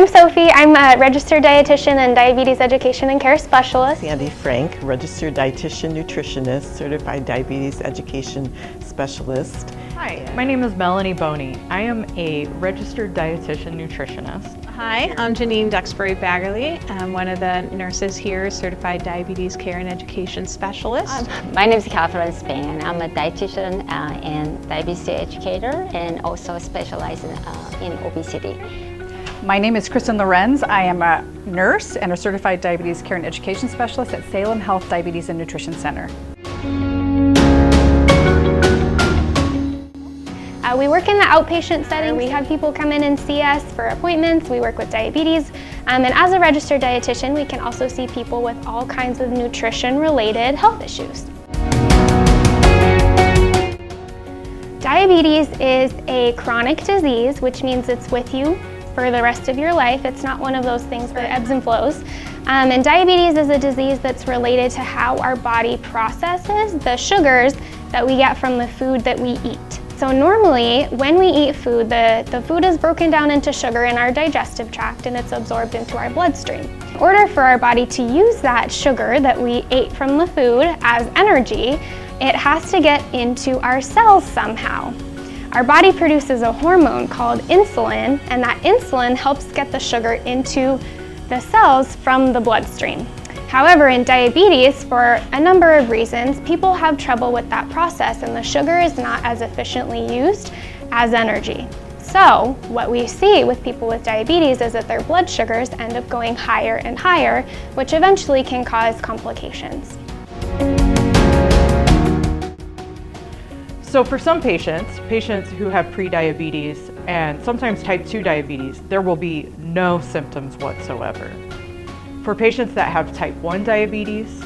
I'm Sophie. I'm a registered dietitian and diabetes education and care specialist. Sandy Frank, registered dietitian, nutritionist, certified diabetes education specialist. Hi, my name is Melanie Boney. I am a registered dietitian nutritionist. Hi, I'm Janine Duxbury-Baggerly. I'm one of the nurses here, certified diabetes care and education specialist. My name is Catherine Spain. I'm a dietitian and diabetes educator and also specialize in obesity. My name is Kristen Lorenz. I am a nurse and a certified diabetes care and education specialist at Salem Health Diabetes and Nutrition Center. We work in the outpatient setting. We have people come in and see us for appointments. We work with diabetes. And as a registered dietitian, we can also see people with all kinds of nutrition-related health issues. Diabetes is a chronic disease, which means it's with you for the rest of your life. It's not one of those things that ebbs and flows. And diabetes is a disease that's related to how our body processes the sugars that we get from the food that we eat. So normally, when we eat food, the food is broken down into sugar in our digestive tract and it's absorbed into our bloodstream. In order for our body to use that sugar that we ate from the food as energy, it has to get into our cells somehow. Our body produces a hormone called insulin, and that insulin helps get the sugar into the cells from the bloodstream. However, in diabetes, for a number of reasons, people have trouble with that process and the sugar is not as efficiently used as energy. So what we see with people with diabetes is that their blood sugars end up going higher and higher, which eventually can cause complications. So for some patients who have pre-diabetes and sometimes type 2 diabetes, there will be no symptoms whatsoever. For patients that have type 1 diabetes,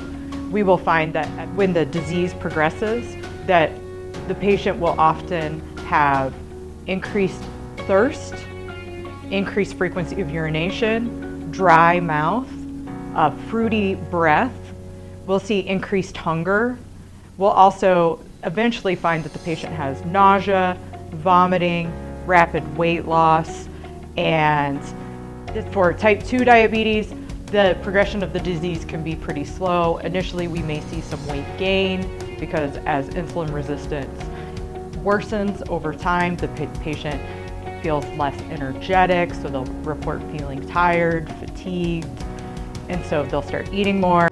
we will find that when the disease progresses, that the patient will often have increased thirst, increased frequency of urination, dry mouth, fruity breath. We'll see increased hunger. We'll also eventually find that the patient has nausea, vomiting, rapid weight loss, and for type 2 diabetes, the progression of the disease can be pretty slow. Initially, we may see some weight gain because as insulin resistance worsens over time, the patient feels less energetic, so they'll report feeling tired, fatigued, and so they'll start eating more.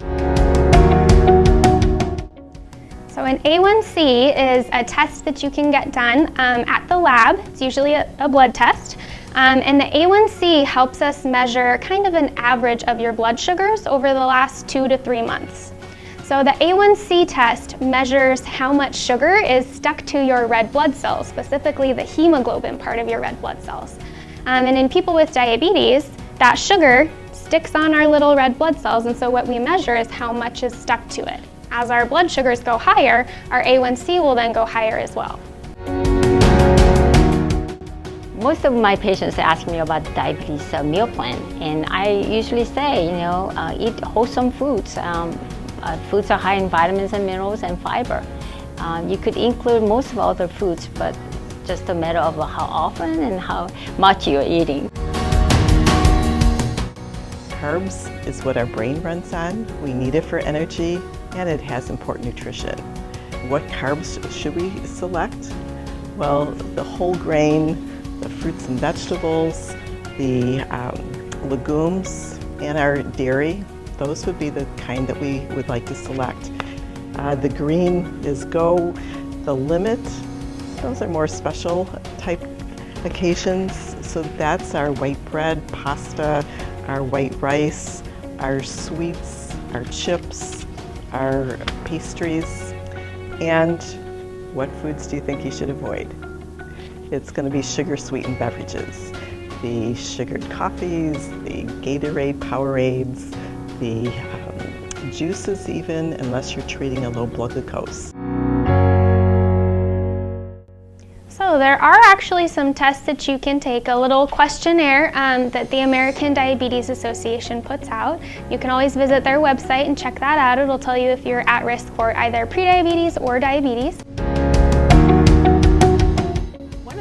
So an A1C is a test that you can get done at the lab. It's usually a blood test. And the A1C helps us measure kind of an average of your blood sugars over the last 2 to 3 months. So the A1C test measures how much sugar is stuck to your red blood cells, specifically the hemoglobin part of your red blood cells. And in people with diabetes, that sugar sticks on our little red blood cells, and so what we measure is how much is stuck to it. As our blood sugars go higher, our A1C will then go higher as well. Most of my patients ask me about the diabetes meal plan, and I usually say, eat wholesome foods. Foods are high in vitamins and minerals and fiber. You could include most of other foods, but just a matter of how often and how much you're eating. Carbs is what our brain runs on. We need it for energy, and it has important nutrition. What carbs should we select? Well, the whole grain, the fruits and vegetables, the legumes, and our dairy, those would be the kind that we would like to select. The green is go. The limit, those are more special type occasions. So that's our white bread, pasta, our white rice, our sweets, our chips, our pastries. And what foods do you think you should avoid? It's going to be sugar-sweetened beverages. The sugared coffees, the Gatorade, Powerades, the juices even, unless you're treating a low blood glucose. So there are actually some tests that you can take, a little questionnaire that the American Diabetes Association puts out. You can always visit their website and check that out. It'll tell you if you're at risk for either prediabetes or diabetes.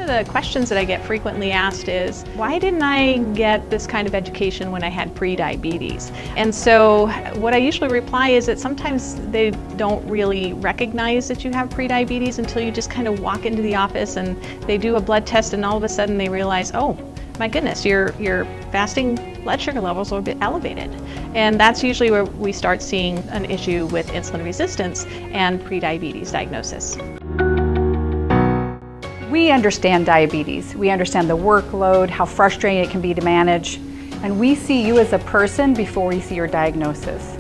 of the questions that I get frequently asked is, why didn't I get this kind of education when I had pre-diabetes? And so what I usually reply is that sometimes they don't really recognize that you have pre-diabetes until you just kind of walk into the office and they do a blood test and all of a sudden they realize, oh, my goodness, your fasting blood sugar levels are a bit elevated. And that's usually where we start seeing an issue with insulin resistance and pre-diabetes diagnosis. We understand diabetes. We understand the workload, how frustrating it can be to manage, and we see you as a person before we see your diagnosis.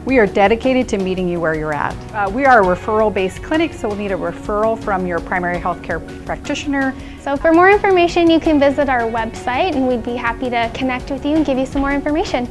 We are dedicated to meeting you where you're at. We are a referral-based clinic, so we'll need a referral from your primary healthcare practitioner. So for more information, you can visit our website and we'd be happy to connect with you and give you some more information.